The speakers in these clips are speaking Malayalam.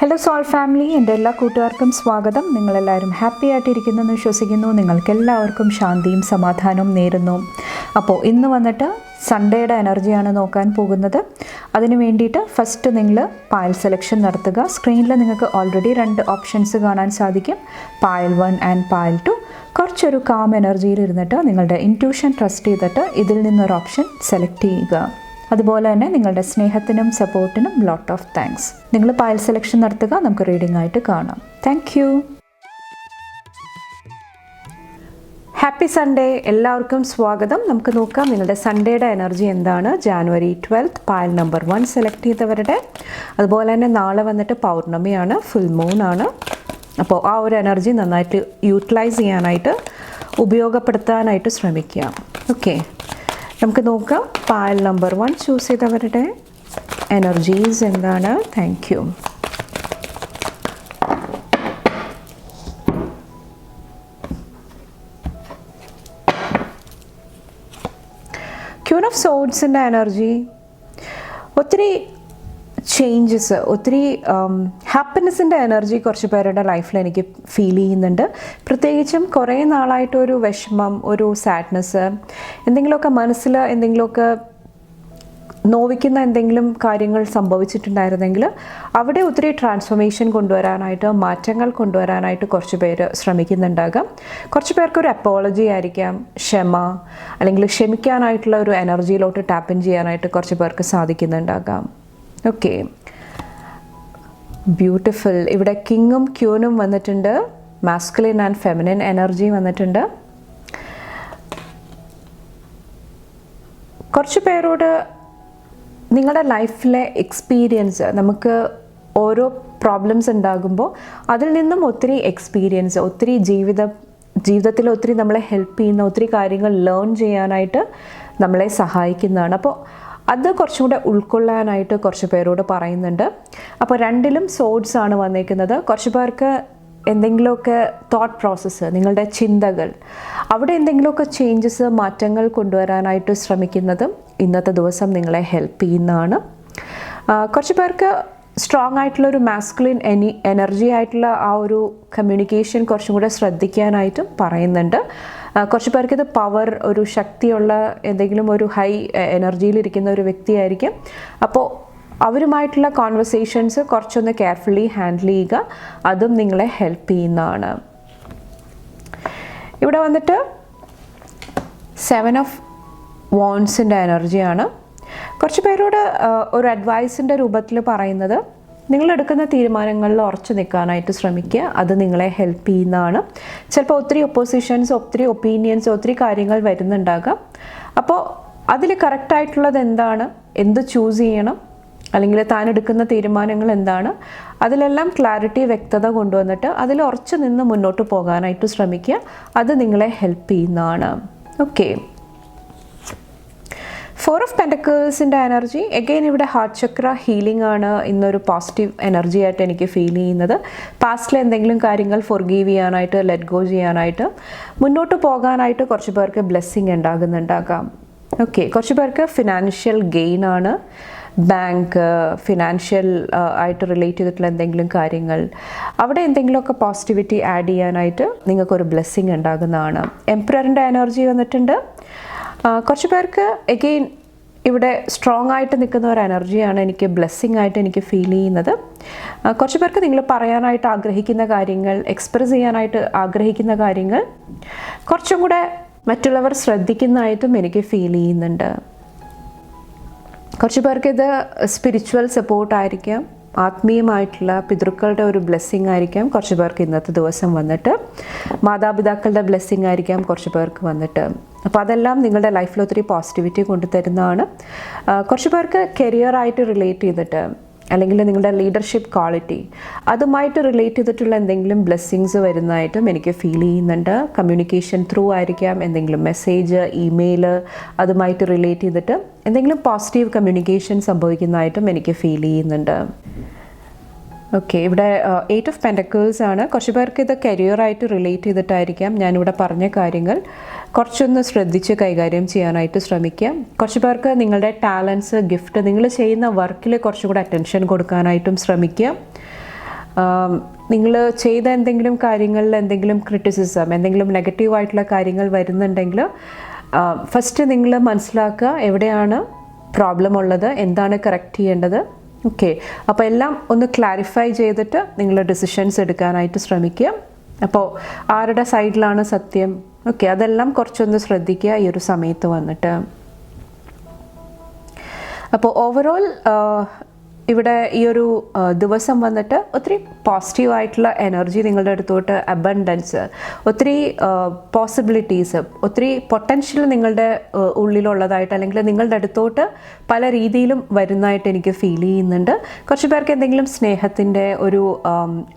ഹലോ സോൾ ഫാമിലി, എൻ്റെ എല്ലാ കൂട്ടുകാർക്കും സ്വാഗതം. നിങ്ങളെല്ലാവരും ഹാപ്പി ആയിട്ടിരിക്കുന്നെന്ന് വിശ്വസിക്കുന്നു. നിങ്ങൾക്കെല്ലാവർക്കും ശാന്തിയും സമാധാനവും നേരുന്നു. അപ്പോൾ ഇന്ന് വന്നിട്ട് സൺഡേയുടെ എനർജിയാണ് നോക്കാൻ പോകുന്നത്. അതിന് വേണ്ടിയിട്ട് ഫസ്റ്റ് നിങ്ങൾ പായൽ സെലക്ഷൻ നടത്തുക. സ്ക്രീനിൽ നിങ്ങൾക്ക് ഓൾറെഡി 2 ഓപ്ഷൻസ് കാണാൻ സാധിക്കും, പായൽ 1 ആൻഡ് പായൽ 2. കുറച്ചൊരു കാം എനർജിയിൽ ഇരുന്നിട്ട് നിങ്ങളുടെ ഇൻറ്റ്യൂഷൻ ട്രസ്റ്റ് ചെയ്തിട്ട് ഇതിൽ നിന്നൊരു ഓപ്ഷൻ സെലക്ട് ചെയ്യുക. അതുപോലെ തന്നെ നിങ്ങളുടെ സ്നേഹത്തിനും സപ്പോർട്ടിനും ലോട്ട് ഓഫ് താങ്ക്സ്. നിങ്ങൾ പായൽ സെലക്ഷൻ നടത്തുക, നമുക്ക് റീഡിംഗ് ആയിട്ട് കാണാം. Thank you. ഹാപ്പി സൺഡേ, എല്ലാവർക്കും സ്വാഗതം. നമുക്ക് നോക്കാം നിങ്ങളുടെ സൺഡേയുടെ എനർജി എന്താണ്. ജാനുവരി 12 പായൽ നമ്പർ 1 സെലക്ട് ചെയ്തവരുടെ. അതുപോലെ തന്നെ നാളെ വന്നിട്ട് പൗർണമിയാണ്, ഫുൾ മൂൺ ആണ്. അപ്പോൾ ആ ഒരു എനർജി നന്നായിട്ട് യൂട്ടിലൈസ് ചെയ്യാനായിട്ട് ഉപയോഗപ്പെടുത്താനായിട്ട് ശ്രമിക്കുക. ഓക്കെ, നമുക്ക് നോക്കാം പായൽ നമ്പർ 1 ചൂസ് ചെയ്തവരുടെ എനർജീസ് എന്താണ്. Thank you. ക്യൂൻ ഓഫ് സോഡ്സിൻ്റെ എനർജി, ഒത്തിരി ചേഞ്ചസ്, ഒത്തിരി ഹാപ്പിനെസ്സിൻ്റെ എനർജി കുറച്ച് പേരുടെ ലൈഫിൽ എനിക്ക് ഫീൽ ചെയ്യുന്നുണ്ട്. പ്രത്യേകിച്ചും കുറേ നാളായിട്ടൊരു വിഷമം, ഒരു സാഡ്നെസ്, എന്തെങ്കിലുമൊക്കെ മനസ്സിൽ എന്തെങ്കിലുമൊക്കെ നോവിക്കുന്ന എന്തെങ്കിലും കാര്യങ്ങൾ സംഭവിച്ചിട്ടുണ്ടായിരുന്നെങ്കിൽ അവിടെ ഒത്തിരി ട്രാൻസ്ഫോർമേഷൻ കൊണ്ടുവരാനായിട്ട്, മാറ്റങ്ങൾ കൊണ്ടുവരാനായിട്ട് കുറച്ച് പേര് ശ്രമിക്കുന്നുണ്ടാകാം. കുറച്ച് പേർക്കൊരു അപ്പോളജി ആയിരിക്കാം, ക്ഷമ അല്ലെങ്കിൽ ക്ഷമിക്കാനായിട്ടുള്ള ഒരു എനർജിയിലോട്ട് ടാപ്പ് ഇൻ ചെയ്യാനായിട്ട് കുറച്ച് പേർക്ക് സാധിക്കുന്നുണ്ടാകാം. Okay, beautiful. ഇവിടെ കിങ്ങും ക്യൂനും വന്നിട്ടുണ്ട്, മാസ്കുലിൻ ആൻഡ് ഫെമിനിൻ എനർജി വന്നിട്ടുണ്ട്. കുറച്ച് പേരോട് നിങ്ങളുടെ ലൈഫിലെ എക്സ്പീരിയൻസ്, നമുക്ക് ഓരോ പ്രോബ്ലംസ് ഉണ്ടാകുമ്പോൾ അതിൽ നിന്നും ഒത്തിരി എക്സ്പീരിയൻസ്, ഒത്തിരി ജീവിതത്തിൽ ഒത്തിരി നമ്മളെ ഹെൽപ്പ് ചെയ്യുന്ന ഒത്തിരി കാര്യങ്ങൾ ലേൺ ചെയ്യാനായിട്ട് നമ്മളെ സഹായിക്കുന്നതാണ്. അപ്പോൾ അത് കുറച്ചും കൂടെ ഉൾക്കൊള്ളാനായിട്ട് കുറച്ച് പേരോട് പറയുന്നുണ്ട്. അപ്പോൾ രണ്ടിലും സോഡ്സ് ആണ് വന്നേക്കുന്നത്. കുറച്ച് പേർക്ക് എന്തെങ്കിലുമൊക്കെ തോട്ട് പ്രോസസ്സ്, നിങ്ങളുടെ ചിന്തകൾ, അവിടെ എന്തെങ്കിലുമൊക്കെ ചേഞ്ചസ്, മാറ്റങ്ങൾ കൊണ്ടുവരാനായിട്ട് ശ്രമിക്കുന്നതും ഇന്നത്തെ ദിവസം നിങ്ങളെ ഹെൽപ്പ് ചെയ്യുന്നതാണ്. കുറച്ച് പേർക്ക് സ്ട്രോങ് ആയിട്ടുള്ളൊരു മാസ്കുലിൻ എനർജി ആയിട്ടുള്ള ആ ഒരു കമ്മ്യൂണിക്കേഷൻ കുറച്ചും കൂടെ ശ്രദ്ധിക്കാനായിട്ടും പറയുന്നുണ്ട്. കുറച്ച് പേർക്ക് ഇത് പവർ, ഒരു ശക്തിയുള്ള എന്തെങ്കിലും ഒരു ഹൈ എനർജിയിലിരിക്കുന്ന ഒരു വ്യക്തിയായിരിക്കും. അപ്പോൾ അവരുമായിട്ടുള്ള കോൺവെർസേഷൻസ് കുറച്ചൊന്ന് കെയർഫുള്ളി ഹാൻഡിൽ ചെയ്യുക, അതും നിങ്ങളെ ഹെൽപ്പ് ചെയ്യുന്നതാണ്. ഇവിടെ വന്നിട്ട് 7 ഓഫ് വോൺസിൻ്റെ എനർജിയാണ്. കുറച്ച് പേരോട് ഒരു അഡ്വൈസിൻ്റെ രൂപത്തിൽ പറയുന്നത്, നിങ്ങളെടുക്കുന്ന തീരുമാനങ്ങളിൽ ഉറച്ചു നിൽക്കാനായിട്ട് ശ്രമിക്കുക, അത് നിങ്ങളെ ഹെൽപ്പ് ചെയ്യുന്നതാണ്. ചിലപ്പോൾ ഒത്തിരി ഒപ്പോസിഷൻസ്, ഒത്തിരി ഒപ്പീനിയൻസ്, ഒത്തിരി കാര്യങ്ങൾ വരുന്നുണ്ടാകാം. അപ്പോൾ അതിൽ കറക്റ്റായിട്ടുള്ളത് എന്താണ്, എന്ത് ചൂസ് ചെയ്യണം, അല്ലെങ്കിൽ താൻ എടുക്കുന്ന തീരുമാനങ്ങൾ എന്താണ്, അതിലെല്ലാം ക്ലാരിറ്റി, വ്യക്തത കൊണ്ടുവന്നിട്ട് അതിൽ ഉറച്ചു നിന്ന് മുന്നോട്ട് പോകാനായിട്ട് ശ്രമിക്കുക, അത് നിങ്ങളെ ഹെൽപ്പ് ചെയ്യുന്നതാണ്. ഓക്കെ, 4 ഓഫ് പെൻറ്റക്കിൾസിൻ്റെ എനർജി. എഗെയിൻ ഇവിടെ ഹാർട്ട് ചക്ര ഹീലിംഗ് ആണ് ഇന്നൊരു പോസിറ്റീവ് എനർജി ആയിട്ട് എനിക്ക് ഫീൽ ചെയ്യുന്നത്. പാസ്റ്റിലെ എന്തെങ്കിലും കാര്യങ്ങൾ ഫൊർഗീവ് ചെയ്യാനായിട്ട്, ലെറ്റ് ഗോ ചെയ്യാനായിട്ട്, മുന്നോട്ട് പോകാനായിട്ട് കുറച്ച് പേർക്ക് ബ്ലെസ്സിങ് ഉണ്ടാകുന്നുണ്ടാകാം. ഓക്കെ, കുറച്ച് പേർക്ക് ഫിനാൻഷ്യൽ ഗെയിൻ ആണ്, ബാങ്ക്, ഫിനാൻഷ്യൽ ആയിട്ട് റിലേറ്റ് ചെയ്തിട്ടുള്ള എന്തെങ്കിലും കാര്യങ്ങൾ, അവിടെ എന്തെങ്കിലുമൊക്കെ പോസിറ്റിവിറ്റി ആഡ് ചെയ്യാനായിട്ട് നിങ്ങൾക്കൊരു ബ്ലെസ്സിങ് ഉണ്ടാകുന്നതാണ്. എംപററിൻ്റെ എനർജി വന്നിട്ടുണ്ട്. കുറച്ച് പേർക്ക് എഗെയിൻ ഇവിടെ സ്ട്രോങ് ആയിട്ട് നിൽക്കുന്ന ഒരു എനർജിയാണ് എനിക്ക് ബ്ലെസ്സിങ് ആയിട്ട് എനിക്ക് ഫീൽ ചെയ്യുന്നത്. കുറച്ച് പേർക്ക് നിങ്ങൾ പറയാനായിട്ട് ആഗ്രഹിക്കുന്ന കാര്യങ്ങൾ, എക്സ്പ്രസ് ചെയ്യാനായിട്ട് ആഗ്രഹിക്കുന്ന കാര്യങ്ങൾ കുറച്ചും കൂടെ മറ്റുള്ളവർ ശ്രദ്ധിക്കുന്നതായിട്ടും എനിക്ക് ഫീൽ ചെയ്യുന്നുണ്ട്. കുറച്ച് പേർക്ക് ഇത് സ്പിരിച്വൽ സപ്പോർട്ടായിരിക്കാം, ആത്മീയമായിട്ടുള്ള പിതൃക്കളുടെ ഒരു ബ്ലെസ്സിങ് ആയിരിക്കാം. കുറച്ച് പേർക്ക് ഇന്നത്തെ ദിവസം വന്നിട്ട് മാതാപിതാക്കളുടെ ബ്ലെസ്സിങ് ആയിരിക്കാം കുറച്ച് പേർക്ക് വന്നിട്ട്. അപ്പോൾ അതെല്ലാം നിങ്ങളുടെ ലൈഫിൽ ഒത്തിരി പോസിറ്റിവിറ്റി കൊണ്ടുതരുന്നതാണ്. കുറച്ച് പേർക്ക് കരിയറായിട്ട് റിലേറ്റ് ചെയ്തിട്ട്, അല്ലെങ്കിൽ നിങ്ങളുടെ ലീഡർഷിപ്പ് ക്വാളിറ്റി, അതുമായിട്ട് റിലേറ്റ് ചെയ്തിട്ടുള്ള എന്തെങ്കിലും ബ്ലെസ്സിങ്സ് വരുന്നതായിട്ടും എനിക്ക് ഫീൽ ചെയ്യുന്നുണ്ട്. കമ്മ്യൂണിക്കേഷൻ ത്രൂ ആയിരിക്കാം, എന്തെങ്കിലും മെസ്സേജ്, ഇമെയിൽ, അതുമായിട്ട് റിലേറ്റ് ചെയ്തിട്ട് എന്തെങ്കിലും പോസിറ്റീവ് കമ്മ്യൂണിക്കേഷൻ സംഭവിക്കുന്നതായിട്ടും എനിക്ക് ഫീൽ ചെയ്യുന്നുണ്ട്. ഓക്കെ, ഇവിടെ 8 ഓഫ് പെൻറ്റക്കിൾസ് ആണ്. കുറച്ച് പേർക്ക് ഇത് കരിയറായിട്ട് റിലേറ്റ് ചെയ്തിട്ടായിരിക്കാം ഞാനിവിടെ പറഞ്ഞ കാര്യങ്ങൾ കുറച്ചൊന്ന് ശ്രദ്ധിച്ച് കൈകാര്യം ചെയ്യാനായിട്ട് ശ്രമിക്കുക. കുറച്ച് പേർക്ക് നിങ്ങളുടെ ടാലൻസ്, ഗിഫ്റ്റ്, നിങ്ങൾ ചെയ്യുന്ന വർക്കിൽ കുറച്ചുകൂടെ അറ്റൻഷൻ കൊടുക്കാനായിട്ടും ശ്രമിക്കുക. നിങ്ങൾ ചെയ്ത എന്തെങ്കിലും കാര്യങ്ങളിൽ എന്തെങ്കിലും ക്രിറ്റിസിസം, എന്തെങ്കിലും നെഗറ്റീവായിട്ടുള്ള കാര്യങ്ങൾ വരുന്നുണ്ടെങ്കിൽ ഫസ്റ്റ് നിങ്ങൾ മനസ്സിലാക്കുക എവിടെയാണ് പ്രോബ്ലം ഉള്ളത്, എന്താണ് കറക്റ്റ് ചെയ്യേണ്ടത്. ഓക്കെ, അപ്പോൾ എല്ലാം ഒന്ന് ക്ലാരിഫൈ ചെയ്തിട്ട് നിങ്ങൾ ഡിസിഷൻസ് എടുക്കാനായിട്ട് ശ്രമിക്കുക. അപ്പോൾ ആരുടെ സൈഡിലാണ് സത്യം, ഓക്കെ, അതെല്ലാം കുറച്ചൊന്ന് ശ്രദ്ധിക്കുക ഈ ഒരു സമയത്ത് വന്നിട്ട്. അപ്പോൾ ഓവറോൾ ഇവിടെ ഈ ഒരു ദിവസം വന്നിട്ട് ഒത്തിരി പോസിറ്റീവായിട്ടുള്ള എനർജി നിങ്ങളുടെ അടുത്തോട്ട്, അബണ്ടൻസ്, ഒത്തിരി പോസിബിലിറ്റീസ്, ഒത്തിരി പൊട്ടൻഷ്യൽ നിങ്ങളുടെ ഉള്ളിലുള്ളതായിട്ട് അല്ലെങ്കിൽ നിങ്ങളുടെ അടുത്തോട്ട് പല രീതിയിലും വരുന്നതായിട്ട് എനിക്ക് ഫീൽ ചെയ്യുന്നുണ്ട്. കുറച്ച് പേർക്ക് എന്തെങ്കിലും സ്നേഹത്തിൻ്റെ ഒരു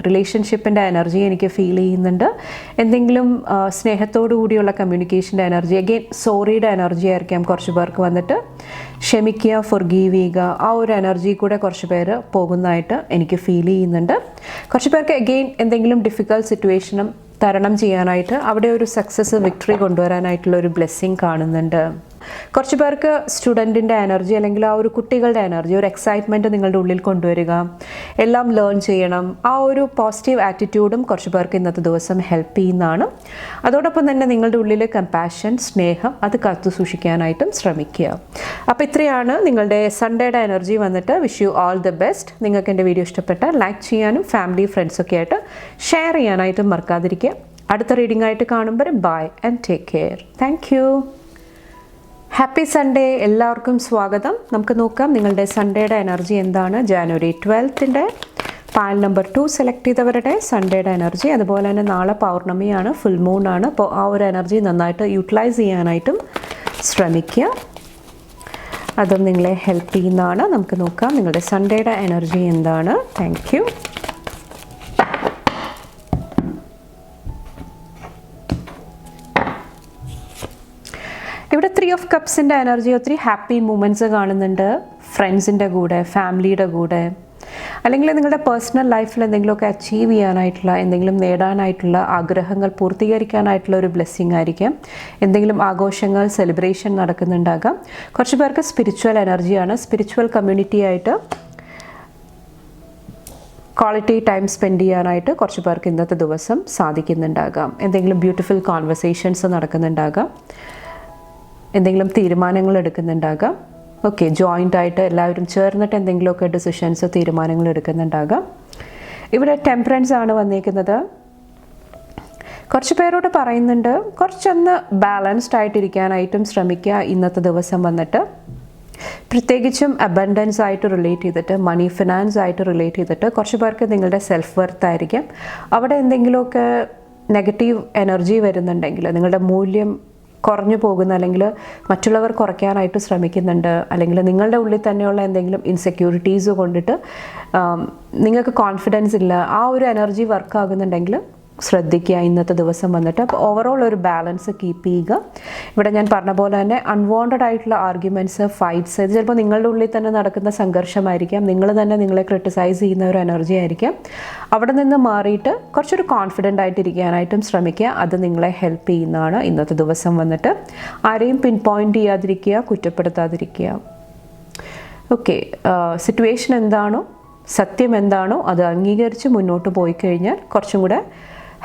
റിലേഷൻഷിപ്പിൻ്റെ എനർജി എനിക്ക് ഫീൽ ചെയ്യുന്നുണ്ട്. എന്തെങ്കിലും സ്നേഹത്തോടു കൂടിയുള്ള കമ്മ്യൂണിക്കേഷൻ്റെ എനർജി, അഗെയിൻ സോറിയുടെ എനർജി ആയിരിക്കാം കുറച്ച് പേർക്ക് വന്നിട്ട്. ക്ഷമിക്കുക, ഫൊർഗീവ് ചെയ്യുക, ആ ഒരു എനർജി കൂടെ കുറച്ച് പേര് പോകുന്നതായിട്ട് എനിക്ക് ഫീൽ ചെയ്യുന്നുണ്ട്. കുറച്ച് പേർക്ക് അഗെയിൻ എന്തെങ്കിലും ഡിഫിക്കൽട്ട് സിറ്റുവേഷനും തരണം ചെയ്യാനായിട്ട് അവിടെ ഒരു സക്സസ്, വിക്ടറി കൊണ്ടുവരാനായിട്ടുള്ള ഒരു ബ്ലെസ്സിങ് കാണുന്നുണ്ട്. കുറച്ച് പേർക്ക് സ്റ്റുഡൻറ്റിൻ്റെ എനർജി അല്ലെങ്കിൽ ആ ഒരു കുട്ടികളുടെ എനർജി, ഒരു എക്സൈറ്റ്മെൻറ്റ് നിങ്ങളുടെ ഉള്ളിൽ കൊണ്ടുവരിക, എല്ലാം ലേൺ ചെയ്യണം, ആ ഒരു പോസിറ്റീവ് ആറ്റിറ്റ്യൂഡും കുറച്ച് പേർക്ക് ഇന്നത്തെ ദിവസം ഹെൽപ്പ് ചെയ്യുന്നതാണ്. അതോടൊപ്പം തന്നെ നിങ്ങളുടെ ഉള്ളിൽ കമ്പാഷൻ, സ്നേഹം അത് കാത്തു സൂക്ഷിക്കാനായിട്ടും ശ്രമിക്കുക. അപ്പോൾ ഇത്രയാണ് നിങ്ങളുടെ സൺഡേയുടെ എനർജി വന്നിട്ട്. Wish you all the best. നിങ്ങൾക്ക് എൻ്റെ വീഡിയോ ഇഷ്ടപ്പെട്ടാൽ ലൈക്ക് ചെയ്യാനും ഫാമിലി ഫ്രണ്ട്സൊക്കെ ആയിട്ട് ഷെയർ ചെയ്യാനായിട്ടും മറക്കാതിരിക്കുക. അടുത്ത റീഡിംഗ് ആയിട്ട് കാണുമ്പോൾ bye and take care. Thank you. Happy Sunday, എല്ലാവർക്കും സ്വാഗതം. നമുക്ക് നോക്കാം നിങ്ങളുടെ സൺഡേയുടെ എനർജി എന്താണ്. ജാനുവരി 12 പാൽ നമ്പർ 2 സെലക്ട് ചെയ്തവരുടെ സൺഡേയുടെ എനർജി. അതുപോലെ തന്നെ നാളെ പൗർണമിയാണ്, ഫുൾ മൂൺ ആണ്. അപ്പോൾ ആ ഒരു എനർജി നന്നായിട്ട് യൂട്ടിലൈസ് ചെയ്യാനായിട്ടും ശ്രമിക്കുക, അതും നിങ്ങളെ ഹെൽപ്പ് ചെയ്യുന്നതാണ്. നമുക്ക് നോക്കാം നിങ്ങളുടെ സൺഡേയുടെ എനർജി എന്താണ്. Thank U. ഇവിടെ 3 ഓഫ് കപ്സിൻ്റെ എനർജി, ഒത്തിരി ഹാപ്പി മൂമെൻറ്റ്സ് കാണുന്നുണ്ട്. ഫ്രണ്ട്സിൻ്റെ കൂടെ, ഫാമിലിയുടെ കൂടെ, അല്ലെങ്കിൽ നിങ്ങളുടെ പേഴ്സണൽ ലൈഫിൽ എന്തെങ്കിലുമൊക്കെ അച്ചീവ് ചെയ്യാനായിട്ടുള്ള, എന്തെങ്കിലും നേടാനായിട്ടുള്ള ആഗ്രഹങ്ങൾ പൂർത്തീകരിക്കാനായിട്ടുള്ള ഒരു ബ്ലെസ്സിങ് ആയിരിക്കാം. എന്തെങ്കിലും ആഘോഷങ്ങൾ, സെലിബ്രേഷൻ നടക്കുന്നുണ്ടാകാം. കുറച്ച് പേർക്ക് സ്പിരിച്വൽ എനർജിയാണ്. സ്പിരിച്വൽ കമ്മ്യൂണിറ്റി ആയിട്ട് ക്വാളിറ്റി ടൈം സ്പെൻഡ് ചെയ്യാനായിട്ട് കുറച്ച് പേർക്ക് ഇന്നത്തെ ദിവസം സാധിക്കുന്നുണ്ടാകാം. എന്തെങ്കിലും ബ്യൂട്ടിഫുൾ കോൺവെർസേഷൻസ് നടക്കുന്നുണ്ടാകാം, എന്തെങ്കിലും തീരുമാനങ്ങൾ എടുക്കുന്നുണ്ടാകാം. ഓക്കെ, ജോയിൻ്റ് ആയിട്ട് എല്ലാവരും ചേർന്നിട്ട് എന്തെങ്കിലുമൊക്കെ ഡിസിഷൻസ്, തീരുമാനങ്ങൾ എടുക്കുന്നുണ്ടാകാം. ഇവിടെ ടെമ്പറൻസ് ആണ് വന്നിരിക്കുന്നത്. കുറച്ച് പേരോട് പറയുന്നുണ്ട് കുറച്ചൊന്ന് ബാലൻസ്ഡ് ആയിട്ടിരിക്കാനായിട്ടും ശ്രമിക്കുക ഇന്നത്തെ ദിവസം വന്നിട്ട്. പ്രത്യേകിച്ചും അബണ്ടൻസ് ആയിട്ട് റിലേറ്റ് ചെയ്തിട്ട്, മണി ഫിനാൻസ് ആയിട്ട് റിലേറ്റ് ചെയ്തിട്ട് കുറച്ച് പേർക്ക് നിങ്ങളുടെ സെൽഫ് വർത്ത് ആയിരിക്കും. അവിടെ എന്തെങ്കിലുമൊക്കെ നെഗറ്റീവ് എനർജി വരുന്നുണ്ടെങ്കിൽ, നിങ്ങളുടെ മൂല്യം കുറഞ്ഞു പോകുന്ന, അല്ലെങ്കിൽ മറ്റുള്ളവർ കുറയ്ക്കാനായിട്ട് ശ്രമിക്കുന്നുണ്ട്, അല്ലെങ്കിൽ നിങ്ങളുടെ ഉള്ളിൽ തന്നെയുള്ള എന്തെങ്കിലും ഇൻസെക്യൂരിറ്റീസ് കൊണ്ടിട്ട് നിങ്ങൾക്ക് കോൺഫിഡൻസ് ഇല്ല, ആ ഒരു എനർജി വർക്ക് ആകുന്നുണ്ടെങ്കിൽ ശ്രദ്ധിക്കുക ഇന്നത്തെ ദിവസം വന്നിട്ട്. അപ്പോൾ ഓവറോൾ ഒരു ബാലൻസ് കീപ്പ് ചെയ്യുക. ഇവിടെ ഞാൻ പറഞ്ഞ പോലെ തന്നെ അൺവാണ്ടഡ് ആയിട്ടുള്ള ആർഗ്യുമെൻറ്റ്സ്, ഫൈറ്റ്സ്, ഇത് ചിലപ്പോൾ നിങ്ങളുടെ ഉള്ളിൽ തന്നെ നടക്കുന്ന സംഘർഷമായിരിക്കാം. നിങ്ങൾ തന്നെ നിങ്ങളെ ക്രിട്ടിസൈസ് ചെയ്യുന്ന ഒരു എനർജി ആയിരിക്കാം. അവിടെ നിന്ന് മാറിയിട്ട് കുറച്ചൊരു കോൺഫിഡൻ്റ് ആയിട്ടിരിക്കാനായിട്ടും ശ്രമിക്കുക. അത് നിങ്ങളെ ഹെൽപ്പ് ചെയ്യുന്നതാണ് ഇന്നത്തെ ദിവസം വന്നിട്ട്. ആരെയും പിൻ പോയിൻ്റ് ചെയ്യാതിരിക്കുക, കുറ്റപ്പെടുത്താതിരിക്കുക. ഓക്കെ, സിറ്റുവേഷൻ എന്താണോ, സത്യം എന്താണോ അത് അംഗീകരിച്ച് മുന്നോട്ട് പോയി കഴിഞ്ഞാൽ കുറച്ചും കൂടെ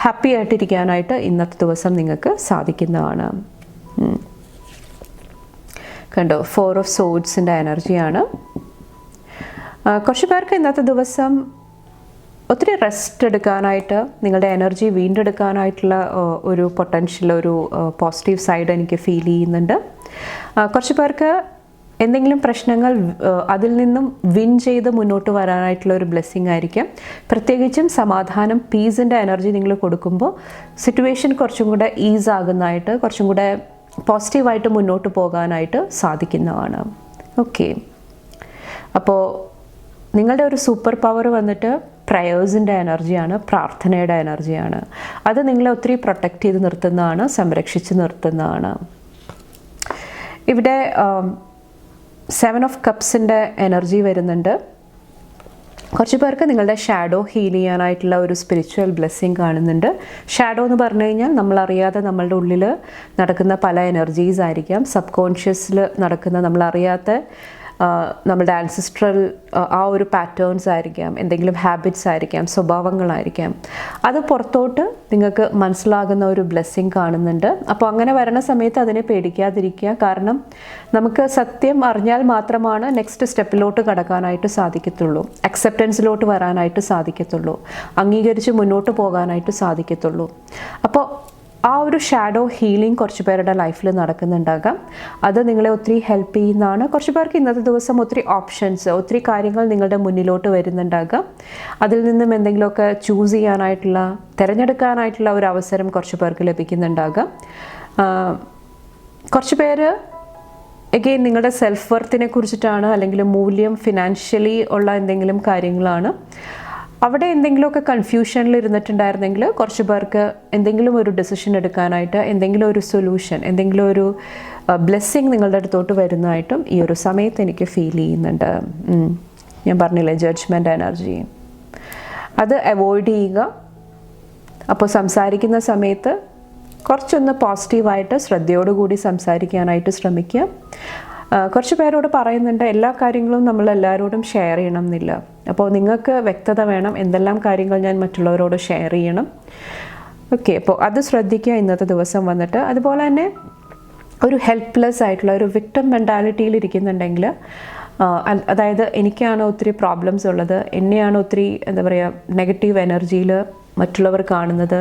ഹാപ്പി ആയിട്ടിരിക്കാനായിട്ട് ഇന്നത്തെ ദിവസം നിങ്ങൾക്ക് സാധിക്കുന്നതാണ്. കണ്ടോ, 4 ഓഫ് സോഡ്സിൻ്റെ എനർജിയാണ്. കുറച്ച് പേർക്ക് ഇന്നത്തെ ദിവസം ഒത്തിരി റെസ്റ്റ് എടുക്കാനായിട്ട്, നിങ്ങളുടെ എനർജി വീണ്ടെടുക്കാനായിട്ടുള്ള ഒരു പൊട്ടൻഷ്യൽ, ഒരു പോസിറ്റീവ് സൈഡ് എനിക്ക് ഫീൽ ചെയ്യുന്നുണ്ട്. കുറച്ച് പേർക്ക് എന്തെങ്കിലും പ്രശ്നങ്ങൾ അതിൽ നിന്നും വിൻ ചെയ്ത് മുന്നോട്ട് വരാനായിട്ടുള്ള ഒരു ബ്ലെസ്സിങ് ആയിരിക്കും. പ്രത്യേകിച്ചും സമാധാനം, പീസിൻ്റെ എനർജി നിങ്ങൾ കൊടുക്കുമ്പോൾ സിറ്റുവേഷൻ കുറച്ചും കൂടെ ഈസ് ആകുന്നതായിട്ട്, കുറച്ചും കൂടെ പോസിറ്റീവായിട്ട് മുന്നോട്ട് പോകാനായിട്ട് സാധിക്കുന്നതാണ്. ഓക്കെ, അപ്പോൾ നിങ്ങളുടെ ഒരു സൂപ്പർ പവർ വന്നിട്ട് പ്രയേഴ്സിൻ്റെ എനർജിയാണ്, പ്രാർത്ഥനയുടെ എനർജിയാണ്. അത് നിങ്ങളെ ഒത്തിരി പ്രൊട്ടക്റ്റ് ചെയ്ത് നിർത്തുന്നതാണ്, സംരക്ഷിച്ച് നിർത്തുന്നതാണ്. ഇവിടെ 7 ഓഫ് കപ്സിൻ്റെ എനർജി വരുന്നുണ്ട്. കുറച്ച് പേർക്ക് നിങ്ങളുടെ ഷാഡോ ഹീൽ ചെയ്യാനായിട്ടുള്ള ഒരു സ്പിരിച്വൽ ബ്ലെസ്സിങ് കാണുന്നുണ്ട്. ഷാഡോ എന്ന് പറഞ്ഞു കഴിഞ്ഞാൽ നമ്മളറിയാതെ നമ്മളുടെ ഉള്ളിൽ നടക്കുന്ന പല എനർജീസ് ആയിരിക്കാം. സബ് കോൺഷ്യസിൽ നടക്കുന്ന നമ്മളറിയാത്ത നമ്മുടെ ആൻസിസ്ട്രൽ ആ ഒരു പാറ്റേൺസ് ആയിരിക്കാം, എന്തെങ്കിലും ഹാബിറ്റ്സ് ആയിരിക്കാം, സ്വഭാവങ്ങളായിരിക്കാം. അത് പുറത്തോട്ട് നിങ്ങൾക്ക് മനസ്സിലാകുന്ന ഒരു ബ്ലെസ്സിങ് കാണുന്നുണ്ട്. അപ്പോൾ അങ്ങനെ വരണ സമയത്ത് അതിനെ പേടിക്കാതിരിക്കുക. കാരണം നമുക്ക് സത്യം അറിഞ്ഞാൽ മാത്രമാണ് നെക്സ്റ്റ് സ്റ്റെപ്പിലോട്ട് കടക്കാനായിട്ട് സാധിക്കത്തുള്ളൂ, അക്സെപ്റ്റൻസിലോട്ട് വരാനായിട്ട് സാധിക്കത്തുള്ളൂ, അംഗീകരിച്ച് മുന്നോട്ട് പോകാനായിട്ട് സാധിക്കത്തുള്ളൂ. അപ്പോൾ ആ ഒരു ഷാഡോ ഹീലിംഗ് കുറച്ച് പേരുടെ ലൈഫിൽ നടക്കുന്നുണ്ടാകാം. അത് നിങ്ങളെ ഒത്തിരി ഹെൽപ്പ് ചെയ്യുന്നതാണ്. കുറച്ച് പേർക്ക് ഇന്നത്തെ ദിവസം ഒത്തിരി ഓപ്ഷൻസ്, ഒത്തിരി കാര്യങ്ങൾ നിങ്ങളുടെ മുന്നിലോട്ട് വരുന്നുണ്ടാകാം. അതിൽ നിന്നും എന്തെങ്കിലുമൊക്കെ ചൂസ് ചെയ്യാനായിട്ടുള്ള, തിരഞ്ഞെടുക്കാനായിട്ടുള്ള ഒരു അവസരം കുറച്ച് പേർക്ക് ലഭിക്കുന്നുണ്ടാകാം. കുറച്ച് പേര് എഗെയിൻ നിങ്ങളുടെ സെൽഫ് വർത്തിനെ കുറിച്ചിട്ടാണ്, അല്ലെങ്കിൽ മൂല്യം, ഫിനാൻഷ്യലി ഉള്ള എന്തെങ്കിലും കാര്യങ്ങളാണ്. അവിടെ എന്തെങ്കിലുമൊക്കെ കൺഫ്യൂഷനിൽ ഇരുന്നിട്ടുണ്ടായിരുന്നെങ്കിൽ കുറച്ച് പേർക്ക് എന്തെങ്കിലും ഒരു ഡിസിഷൻ എടുക്കാനായിട്ട്, എന്തെങ്കിലും ഒരു സൊല്യൂഷൻ, എന്തെങ്കിലും ഒരു ബ്ലെസ്സിങ് നിങ്ങളുടെ അടുത്തോട്ട് വരുന്നതായിട്ടും ഈ ഒരു സമയത്ത് എനിക്ക് ഫീൽ ചെയ്യുന്നുണ്ട്. ഞാൻ പറഞ്ഞില്ലേ, ജഡ്ജ്മെൻ്റ് എനർജി, അത് അവോയ്ഡ് ചെയ്യുക. അപ്പോൾ സംസാരിക്കുന്ന സമയത്ത് കുറച്ചൊന്ന് പോസിറ്റീവായിട്ട് ശ്രദ്ധയോടുകൂടി സംസാരിക്കാനായിട്ട് ശ്രമിക്കുക. കുറച്ച് പേരോട് പറയുന്നുണ്ട്, എല്ലാ കാര്യങ്ങളും നമ്മൾ എല്ലാവരോടും ഷെയർ ചെയ്യണം എന്നില്ല. അപ്പോൾ നിങ്ങൾക്ക് വ്യക്തത വേണം, എന്തെല്ലാം കാര്യങ്ങൾ ഞാൻ മറ്റുള്ളവരോട് ഷെയർ ചെയ്യണം. ഓക്കെ, അപ്പോൾ അത് ശ്രദ്ധിക്കുക ഇന്നത്തെ ദിവസം വന്നിട്ട്. അതുപോലെ തന്നെ ഒരു ഹെൽപ്ലെസ് ആയിട്ടുള്ള ഒരു വിക്ടിം മെൻറ്റാലിറ്റിയിൽ ഇരിക്കുന്നുണ്ടെങ്കിൽ, അതായത് എനിക്കാണ് ഒത്തിരി പ്രോബ്ലംസ് ഉള്ളത്, എന്നെയാണ് ഒത്തിരി എന്താ പറയുക നെഗറ്റീവ് എനർജിയിൽ മറ്റുള്ളവർ കാണുന്നത്,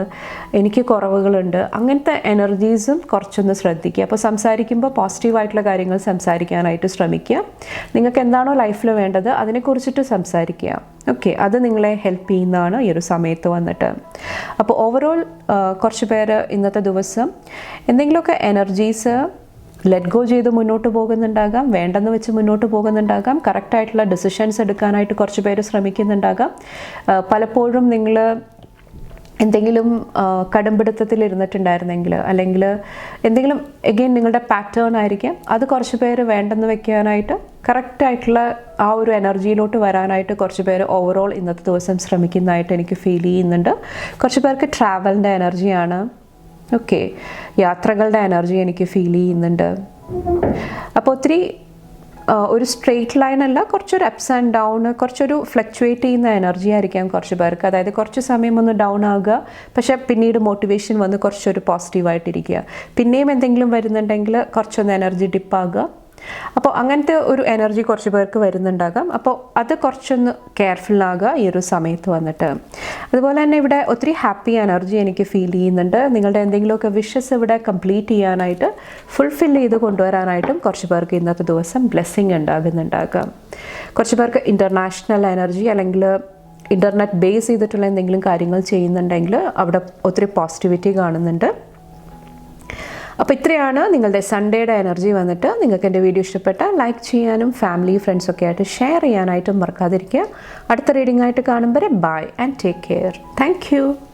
എനിക്ക് കുറവുകളുണ്ട്, അങ്ങനത്തെ എനർജീസും കുറച്ചൊന്ന് ശ്രദ്ധിക്കുക. അപ്പോൾ സംസാരിക്കുമ്പോൾ പോസിറ്റീവായിട്ടുള്ള കാര്യങ്ങൾ സംസാരിക്കാനായിട്ട് ശ്രമിക്കുക. നിങ്ങൾക്ക് എന്താണോ ലൈഫിൽ വേണ്ടത് അതിനെക്കുറിച്ചിട്ട് സംസാരിക്കുക. ഓക്കെ, അത് നിങ്ങളെ ഹെൽപ്പ് ചെയ്യുന്നതാണ് ഈ ഒരു സമയത്ത് വന്നിട്ട്. അപ്പോൾ ഓവറോൾ കുറച്ച് പേര് ഇന്നത്തെ ദിവസം എന്തെങ്കിലുമൊക്കെ എനർജീസ് ലെറ്റ് ഗോ ചെയ്ത് മുന്നോട്ട് പോകുന്നുണ്ടാകാം, വേണ്ടെന്ന് വെച്ച് മുന്നോട്ട് പോകുന്നുണ്ടാകാം, കറക്റ്റായിട്ടുള്ള ഡിസിഷൻസ് എടുക്കാനായിട്ട് കുറച്ച് പേര് ശ്രമിക്കുന്നുണ്ടാകാം. പലപ്പോഴും നിങ്ങൾ എന്തെങ്കിലും കടുംപിടുത്തത്തിൽ ഇരുന്നിട്ടുണ്ടായിരുന്നെങ്കിൽ, അല്ലെങ്കിൽ എന്തെങ്കിലും എഗെയിൻ നിങ്ങളുടെ പാറ്റേൺ ആയിരിക്കാം, അത് കുറച്ച് പേര് വേണ്ടെന്ന് വെക്കാനായിട്ട്, കറക്റ്റായിട്ടുള്ള ആ ഒരു എനർജിയിലോട്ട് വരാനായിട്ട് കുറച്ച് പേര് ഓവറോൾ ഇന്നത്തെ ദിവസം ശ്രമിക്കുന്നതായിട്ട് എനിക്ക് ഫീൽ ചെയ്യുന്നുണ്ട്. കുറച്ച് പേർക്ക് ട്രാവലിൻ്റെ എനർജിയാണ്. ഓക്കെ, യാത്രകളുടെ എനർജി എനിക്ക് ഫീൽ ചെയ്യുന്നുണ്ട്. അപ്പോൾ ഒത്തിരി ഒരു സ്ട്രെയിറ്റ് ലൈൻ അല്ല, കുറച്ചൊരു അപ്സ് ആൻഡ് ഡൗൺ, കുറച്ചൊരു ഫ്ലക്ച്വേറ്റ് ചെയ്യുന്ന എനർജി ആയിരിക്കാം കുറച്ച് പേർക്ക്. അതായത് കുറച്ച് സമയം ഒന്ന് ഡൗൺ ആകുക, പക്ഷേ പിന്നീട് മോട്ടിവേഷൻ വന്ന് കുറച്ചൊരു പോസിറ്റീവായിട്ടിരിക്കുക. പിന്നെയും എന്തെങ്കിലും വരുന്നുണ്ടെങ്കിൽ കുറച്ചൊന്ന് എനർജി ഡിപ്പാകുക. അപ്പോൾ അങ്ങനത്തെ ഒരു എനർജി കുറച്ച് പേർക്ക് വരുന്നുണ്ടാകാം. അപ്പോൾ അത് കുറച്ചൊന്ന് കെയർഫുള്ളാകുക ഈ ഒരു സമയത്ത് വന്നിട്ട്. അതുപോലെ തന്നെ ഇവിടെ ഒത്തിരി ഹാപ്പി എനർജി എനിക്ക് ഫീൽ ചെയ്യുന്നുണ്ട്. നിങ്ങളുടെ എന്തെങ്കിലുമൊക്കെ വിഷസ് ഇവിടെ കംപ്ലീറ്റ് ചെയ്യാനായിട്ട്, ഫുൾഫിൽ ചെയ്ത് കൊണ്ടുവരാനായിട്ടും കുറച്ച് പേർക്ക് ഇന്നത്തെ ദിവസം ബ്ലെസ്സിങ് ഉണ്ടാകുന്നുണ്ടാകാം. കുറച്ച് പേർക്ക് ഇൻ്റർനാഷണൽ എനർജി, അല്ലെങ്കിൽ ഇൻ്റർനെറ്റ് ബേസ് ചെയ്തിട്ടുള്ള എന്തെങ്കിലും കാര്യങ്ങൾ ചെയ്യുന്നുണ്ടെങ്കിൽ അവിടെ ഒത്തിരി പോസിറ്റിവിറ്റി കാണുന്നുണ്ട്. അപ്പോൾ ഇത്രയാണ് നിങ്ങളുടെ സൺഡേയുടെ എനർജി വന്നിട്ട്. നിങ്ങൾക്ക് എൻ്റെ വീഡിയോ ഇഷ്ടപ്പെട്ടാൽ ലൈക്ക് ചെയ്യാനും ഫാമിലി ഫ്രണ്ട്സൊക്കെ ആയിട്ട് ഷെയർ ചെയ്യാനായിട്ടും മറക്കാതിരിക്കുക. അടുത്ത റീഡിംഗ് ആയിട്ട് കാണുമ്പോൾ bye and take care. Thank U.